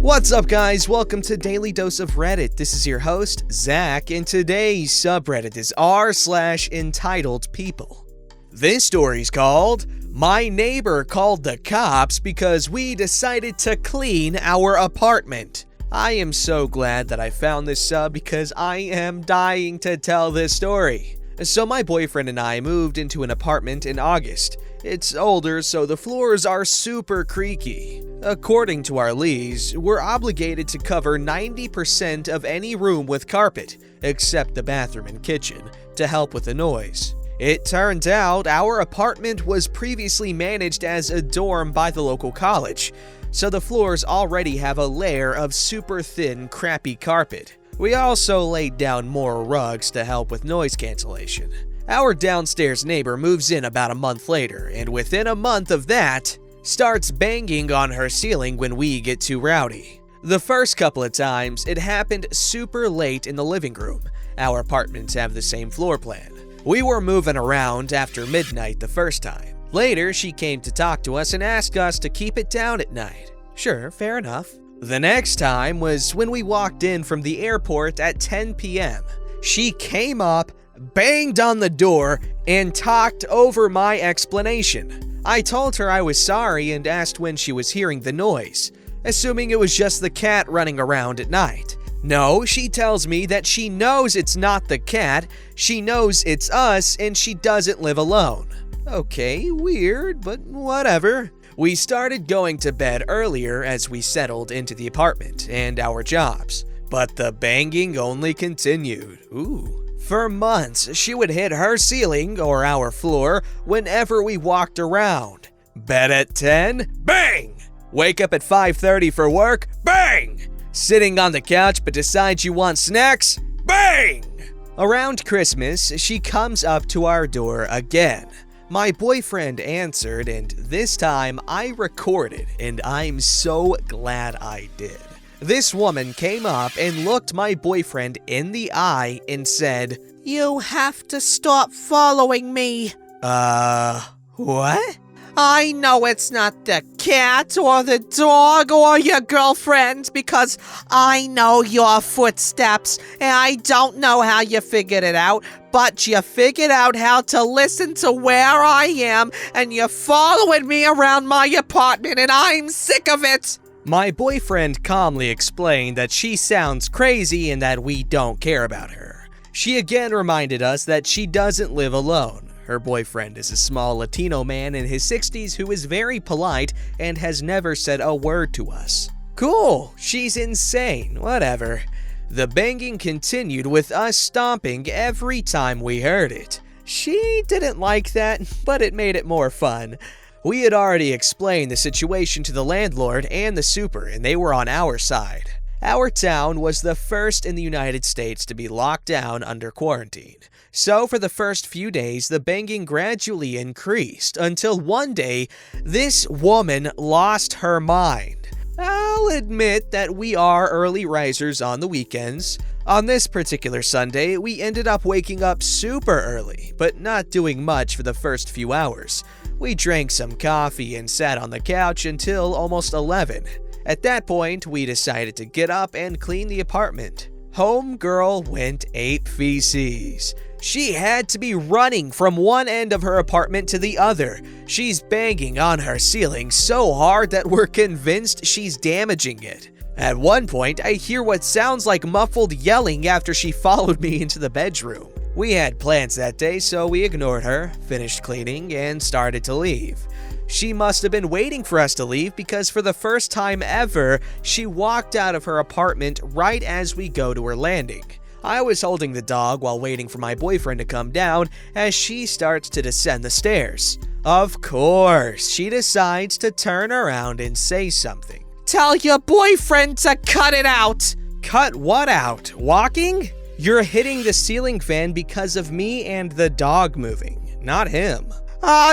What's up, guys? Welcome to Daily Dose of Reddit. This is your host, Zach, and today's subreddit is r/EntitledPeople. This story's called, My Neighbor Called the Cops Because We Decided to Clean Our Apartment. I am so glad that I found this sub because I am dying to tell this story. So my boyfriend and I moved into an apartment in August. It's older, so the floors are super creaky. According to our lease, we're obligated to cover 90% of any room with carpet, except the bathroom and kitchen, to help with the noise. It turns out our apartment was previously managed as a dorm by the local college, so the floors already have a layer of super thin, crappy carpet. We also laid down more rugs to help with noise cancellation. Our downstairs neighbor moves in about a month later, and within a month of that, starts banging on her ceiling when we get too rowdy. The first couple of times, it happened super late in the living room. Our apartments have the same floor plan. We were moving around after midnight the first time. Later, she came to talk to us and asked us to keep it down at night. Sure, fair enough. The next time was when we walked in from the airport at 10 p.m. She came up, banged on the door, and talked over my explanation. I told her I was sorry and asked when she was hearing the noise, assuming it was just the cat running around at night. No, she tells me that she knows it's not the cat, she knows it's us, and she doesn't live alone. Okay, weird, but whatever. We started going to bed earlier as we settled into the apartment and our jobs, but the banging only continued. For months, she would hit her ceiling or our floor whenever we walked around. Bed at 10? Bang! Wake up at 5:30 for work? Bang! Sitting on the couch but decides you want snacks? Bang! Around Christmas, she comes up to our door again. My boyfriend answered, and this time I recorded, and I'm so glad I did. This woman came up and looked my boyfriend in the eye and said, "You have to stop following me." What? I know it's not the cat or the dog or your girlfriend because I know your footsteps and I don't know how you figured it out, but you figured out how to listen to where I am and you're following me around my apartment and I'm sick of it. My boyfriend calmly explained that she sounds crazy and that we don't care about her. She again reminded us that she doesn't live alone. Her boyfriend is a small Latino man in his 60s who is very polite and has never said a word to us. Cool, she's insane, whatever. The banging continued with us stomping every time we heard it. She didn't like that, but it made it more fun. We had already explained the situation to the landlord and the super, and they were on our side. Our town was the first in the United States to be locked down under quarantine. So for the first few days, the banging gradually increased until one day, this woman lost her mind. I'll admit that we are early risers on the weekends. On this particular Sunday, we ended up waking up super early, but not doing much for the first few hours. We drank some coffee and sat on the couch until almost 11. At that point, we decided to get up and clean the apartment. Homegirl went ape feces. She had to be running from one end of her apartment to the other. She's banging on her ceiling so hard that we're convinced she's damaging it. At one point, I hear what sounds like muffled yelling after she followed me into the bedroom. We had plans that day, so we ignored her, finished cleaning, and started to leave. She must have been waiting for us to leave because for the first time ever, she walked out of her apartment right as we go to her landing. I was holding the dog while waiting for my boyfriend to come down as she starts to descend the stairs. Of course, she decides to turn around and say something. "Tell your boyfriend to cut it out." Cut what out? Walking? You're hitting the ceiling fan because of me and the dog moving, not him.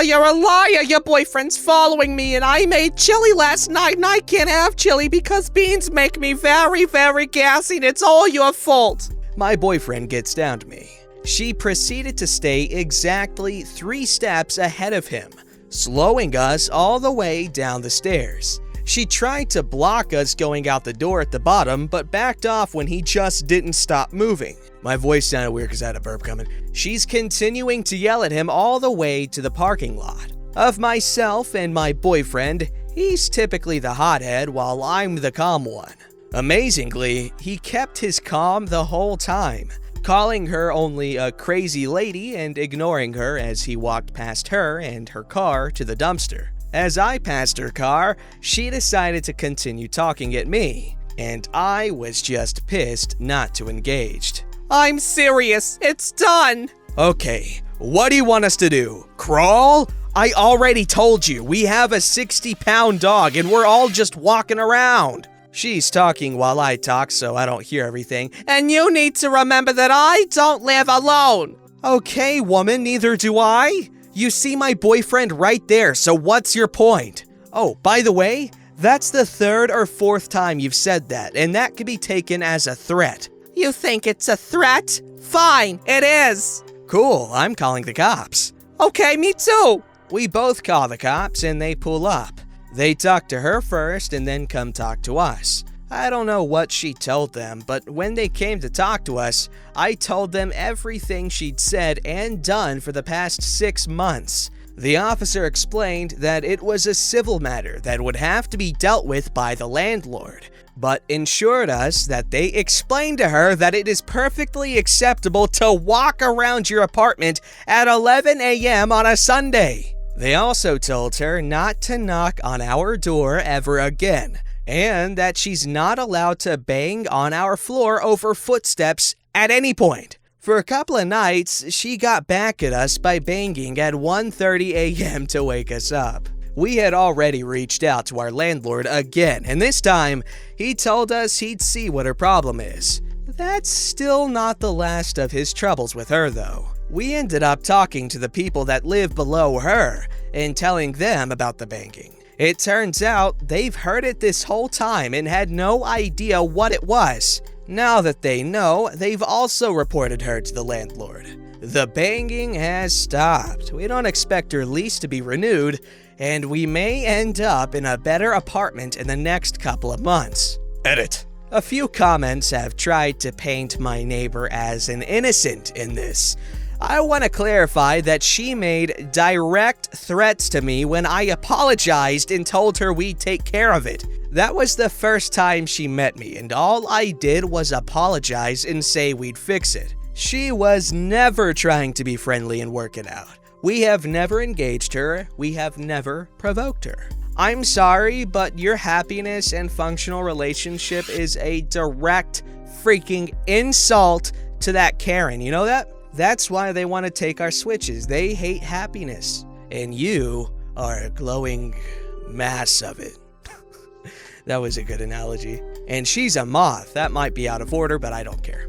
You're a liar. Your boyfriend's following me and I made chili last night and I can't have chili because beans make me very, very gassy and it's all your fault. My boyfriend gets down to me. She proceeded to stay exactly 3 steps ahead of him, slowing us all the way down the stairs. She tried to block us going out the door at the bottom, but backed off when he just didn't stop moving. My voice sounded weird because I had a burp coming. She's continuing to yell at him all the way to the parking lot. Of myself and my boyfriend, he's typically the hothead while I'm the calm one. Amazingly, he kept his calm the whole time, calling her only a crazy lady and ignoring her as he walked past her and her car to the dumpster. As I passed her car, she decided to continue talking at me, and I was just pissed not to engage. I'm serious. It's done. Okay, what do you want us to do? Crawl? I already told you, we have a 60-pound dog and we're all just walking around. She's talking while I talk so I don't hear everything. And you need to remember that I don't live alone. Okay, woman, neither do I. You see my boyfriend right there, so what's your point? Oh, by the way, that's the third or fourth time you've said that, and that could be taken as a threat. You think it's a threat? Fine, it is. Cool, I'm calling the cops. Okay, me too. We both call the cops and they pull up. They talk to her first and then come talk to us. I don't know what she told them, but when they came to talk to us, I told them everything she'd said and done for the past 6 months. The officer explained that it was a civil matter that would have to be dealt with by the landlord, but ensured us that they explained to her that it is perfectly acceptable to walk around your apartment at 11 a.m. on a Sunday. They also told her not to knock on our door ever again, and that she's not allowed to bang on our floor over footsteps at any point. For a couple of nights, she got back at us by banging at 1:30 a.m. to wake us up. We had already reached out to our landlord again, and this time, he told us he'd see what her problem is. That's still not the last of his troubles with her, though. We ended up talking to the people that live below her and telling them about the banging. It turns out they've heard it this whole time and had no idea what it was. Now that they know, they've also reported her to the landlord. The banging has stopped. We don't expect her lease to be renewed, and we may end up in a better apartment in the next couple of months. Edit. A few comments have tried to paint my neighbor as an innocent in this. I want to clarify that she made direct threats to me when I apologized and told her we'd take care of it. That was the first time she met me, and all I did was apologize and say we'd fix it. She was never trying to be friendly and work it out. We have never engaged her. We have never provoked her. I'm sorry, but your happiness and functional relationship is a direct freaking insult to that Karen. You know that? That's why they want to take our switches. They hate happiness. And you are a glowing mass of it. That was a good analogy. And she's a moth. That might be out of order, but I don't care.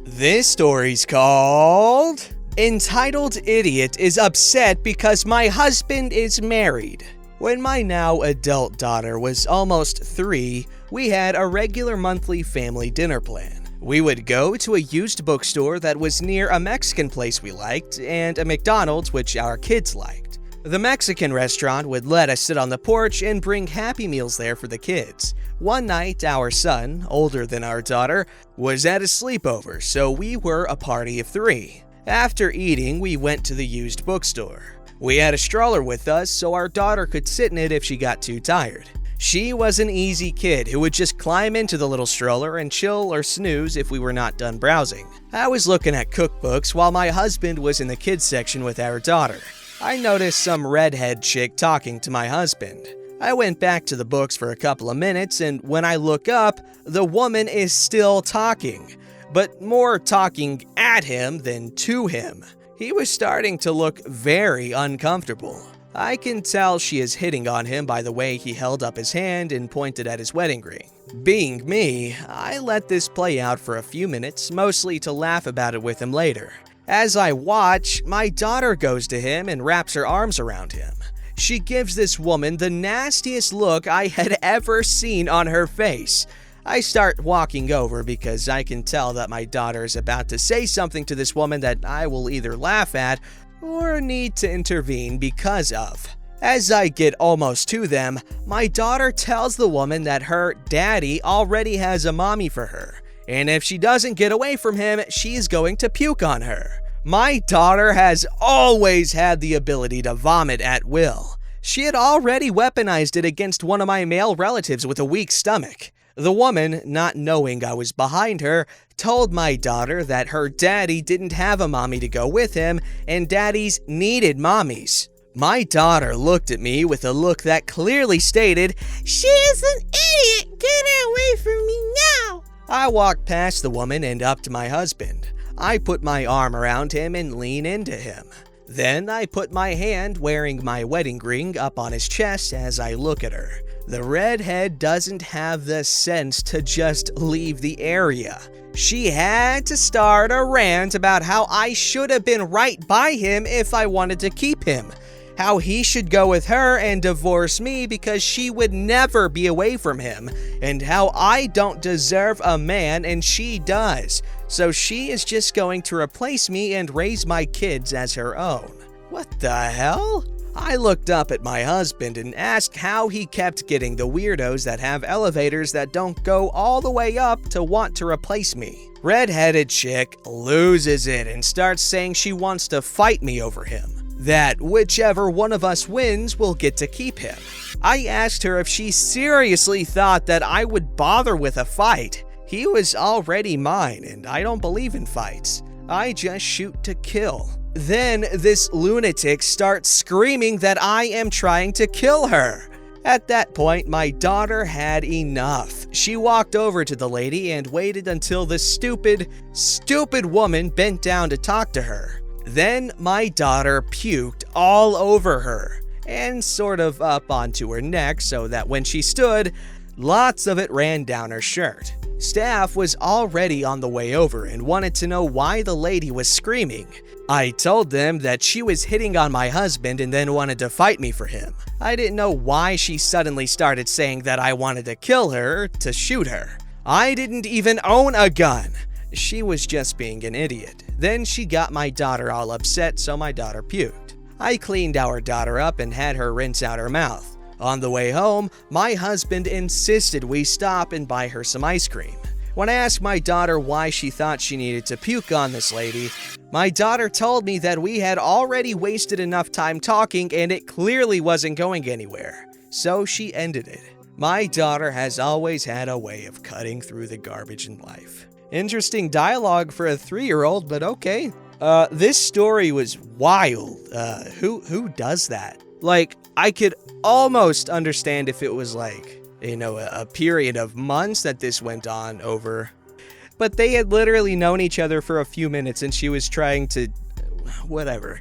This story's called Entitled Idiot is Upset Because My Husband is Married. When my now adult daughter was almost 3, we had a regular monthly family dinner plan. We would go to a used bookstore that was near a Mexican place we liked and a McDonald's which our kids liked. The Mexican restaurant would let us sit on the porch and bring Happy Meals there for the kids. One night, our son, older than our daughter, was at a sleepover, so we were a party of 3. After eating, we went to the used bookstore. We had a stroller with us so our daughter could sit in it if she got too tired. She was an easy kid who would just climb into the little stroller and chill or snooze if we were not done browsing. I was looking at cookbooks while my husband was in the kids section with our daughter. I noticed some redhead chick talking to my husband. I went back to the books for a couple of minutes, and when I look up, the woman is still talking, but more talking at him than to him. He was starting to look very uncomfortable. I can tell she is hitting on him by the way he held up his hand and pointed at his wedding ring. Being me, I let this play out for a few minutes, mostly to laugh about it with him later. As I watch, my daughter goes to him and wraps her arms around him. She gives this woman the nastiest look I had ever seen on her face. I start walking over because I can tell that my daughter is about to say something to this woman that I will either laugh at or need to intervene because of. As I get almost to them, my daughter tells the woman that her daddy already has a mommy for her, and if she doesn't get away from him, she's going to puke on her. My daughter has always had the ability to vomit at will. She had already weaponized it against one of my male relatives with a weak stomach. The woman, not knowing I was behind her, told my daughter that her daddy didn't have a mommy to go with him, and daddies needed mommies. My daughter looked at me with a look that clearly stated, "She is an idiot! Get away from me now!" I walked past the woman and up to my husband. I put my arm around him and lean into him. Then I put my hand, wearing my wedding ring, up on his chest as I look at her. The redhead doesn't have the sense to just leave the area. She had to start a rant about how I should have been right by him if I wanted to keep him. How he should go with her and divorce me because she would never be away from him, and how I don't deserve a man and she does, so she is just going to replace me and raise my kids as her own. What the hell? I looked up at my husband and asked how he kept getting the weirdos that have elevators that don't go all the way up to want to replace me. Red-headed chick loses it and starts saying she wants to fight me over him. That whichever one of us wins will get to keep him. I asked her if she seriously thought that I would bother with a fight. He was already mine, and I don't believe in fights. I just shoot to kill. Then this lunatic starts screaming that I am trying to kill her. At that point, my daughter had enough. She walked over to the lady and waited until the stupid woman bent down to talk to her. Then my daughter puked all over her and sort of up onto her neck so that when she stood, lots of it ran down her shirt. Staff was already on the way over and wanted to know why the lady was screaming. I told them that she was hitting on my husband and then wanted to fight me for him. I didn't know why she suddenly started saying that I wanted to kill her to shoot her. I didn't even own a gun. She was just being an idiot. Then she got my daughter all upset, so my daughter puked. I cleaned our daughter up and had her rinse out her mouth. On the way home, my husband insisted we stop and buy her some ice cream. When I asked my daughter why she thought she needed to puke on this lady, my daughter told me that we had already wasted enough time talking and it clearly wasn't going anywhere. So she ended it. My daughter has always had a way of cutting through the garbage in life. Interesting dialogue for a 3-year-old, but okay. This story was wild. Who does that? Like, I could almost understand if it was like, a period of months that this went on over. But they had literally known each other for a few minutes and she was trying to... whatever.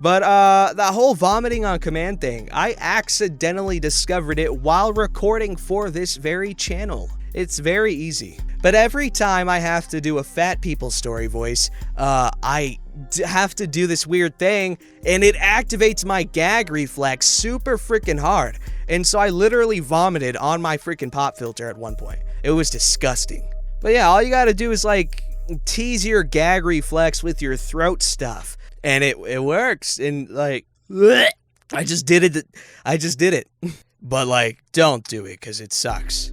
But the whole vomiting on command thing, I accidentally discovered it while recording for this very channel. It's very easy. But every time I have to do a fat people story voice, I have to do this weird thing, and it activates my gag reflex super freaking hard. And so I literally vomited on my freaking pop filter at one point. It was disgusting. But yeah, all you gotta do is like tease your gag reflex with your throat stuff, and it works. And like, I just did it. But like, don't do it because it sucks.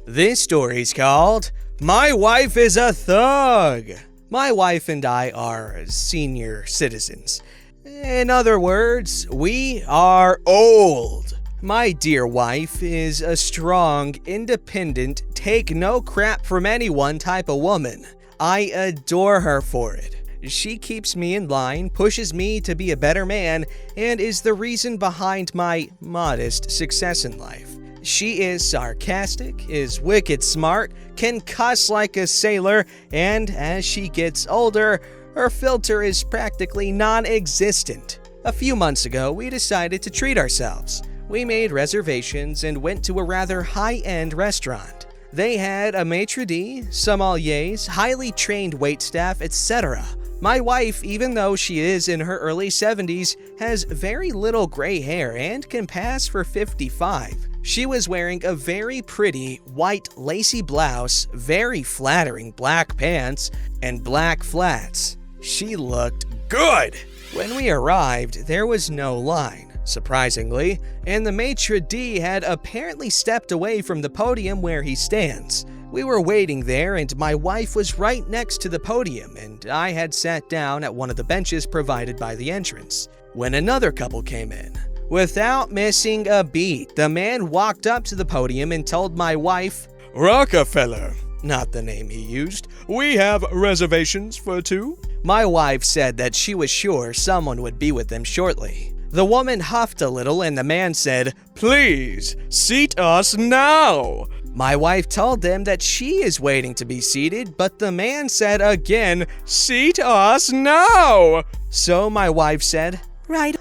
This story's called My Wife is a Thug. My wife and I are senior citizens. In other words, we are old. My dear wife is a strong, independent, take no crap from anyone type of woman. I adore her for it. She keeps me in line, pushes me to be a better man, and is the reason behind my modest success in life. She is sarcastic, is wicked smart, can cuss like a sailor, and as she gets older, her filter is practically non-existent. A few months ago, we decided to treat ourselves. We made reservations and went to a rather high-end restaurant. They had a maitre d', sommeliers, highly trained waitstaff, etc. My wife, even though she is in her early 70s, has very little gray hair and can pass for 55. She was wearing a very pretty white lacy blouse, very flattering black pants, and black flats. She looked good! When we arrived, there was no line, surprisingly, and the maitre d' had apparently stepped away from the podium where he stands. We were waiting there, and my wife was right next to the podium, and I had sat down at one of the benches provided by the entrance, when another couple came in. Without missing a beat, the man walked up to the podium and told my wife, "Rockefeller," not the name he used, "we have reservations for two." My wife said that she was sure someone would be with them shortly. The woman huffed a little and the man said, "Please, seat us now." My wife told them that she is waiting to be seated, but the man said again, "Seat us now." So my wife said, Right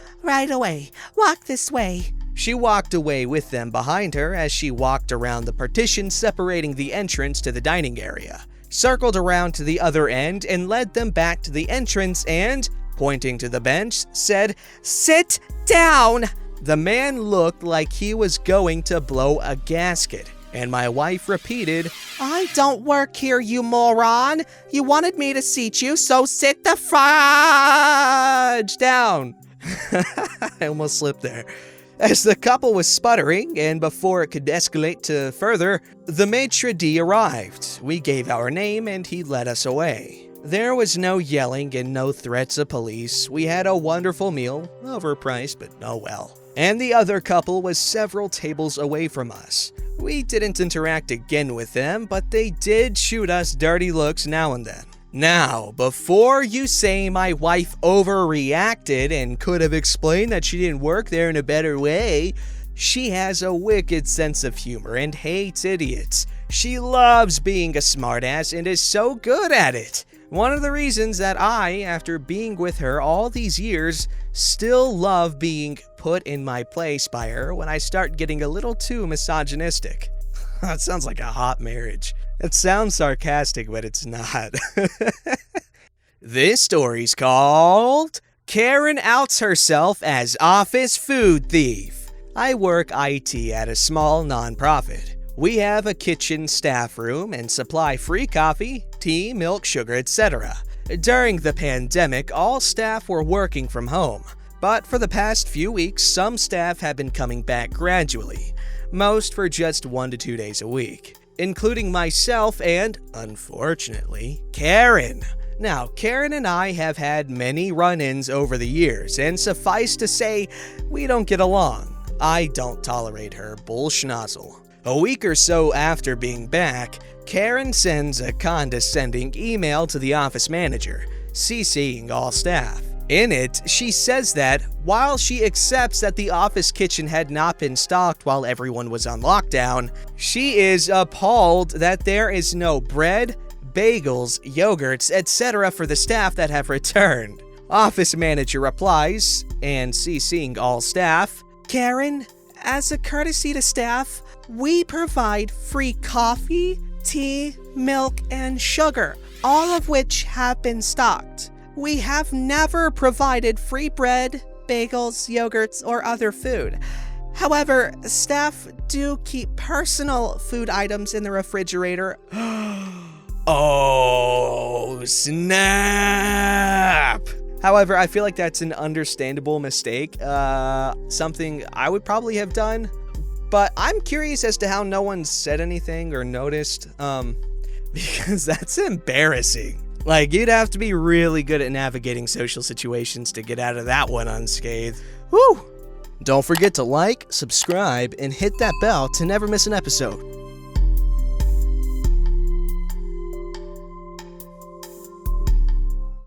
away. Walk this way." She walked away with them behind her as she walked around the partition separating the entrance to the dining area, circled around to the other end and led them back to the entrance and, pointing to the bench, said, "Sit down." The man looked like he was going to blow a gasket, and my wife repeated, "I don't work here, you moron. You wanted me to seat you, so sit the fudge down." I almost slipped there. As the couple was sputtering, and before it could escalate to further, the maitre d' arrived. We gave our name and he led us away. There was no yelling and no threats of police. We had a wonderful meal, overpriced but oh well. And the other couple was several tables away from us. We didn't interact again with them, but they did shoot us dirty looks now and then. Now, before you say my wife overreacted and could have explained that she didn't work there in a better way, she has a wicked sense of humor and hates idiots. She loves being a smartass and is so good at it. One of the reasons that I, after being with her all these years, still love being put in my place by her when I start getting a little too misogynistic. That sounds like a hot marriage. It sounds sarcastic, but it's not. This story's called Karen Outs Herself as Office Food Thief. I work IT at a small nonprofit. We have a kitchen staff room and supply free coffee, tea, milk, sugar, etc. During the pandemic, all staff were working from home. But for the past few weeks, some staff have been coming back gradually. Most for just 1 to 2 days a week, including myself and, unfortunately, Karen. Now, Karen and I have had many run-ins over the years, and suffice to say, we don't get along. I don't tolerate her bullschnozzle. A week or so after being back, Karen sends a condescending email to the office manager, CCing all staff. In it, she says that, while she accepts that the office kitchen had not been stocked while everyone was on lockdown, she is appalled that there is no bread, bagels, yogurts, etc. for the staff that have returned. Office manager replies, and CCing all staff, "Karen, as a courtesy to staff, we provide free coffee, tea, milk, and sugar, all of which have been stocked. We have never provided free bread, bagels, yogurts, or other food. However, staff do keep personal food items in the refrigerator." Oh, snap! However, I feel like that's an understandable mistake, something I would probably have done, but I'm curious as to how no one said anything or noticed, because that's embarrassing. Like, you'd have to be really good at navigating social situations to get out of that one unscathed. Whew! Don't forget to like, subscribe, and hit that bell to never miss an episode.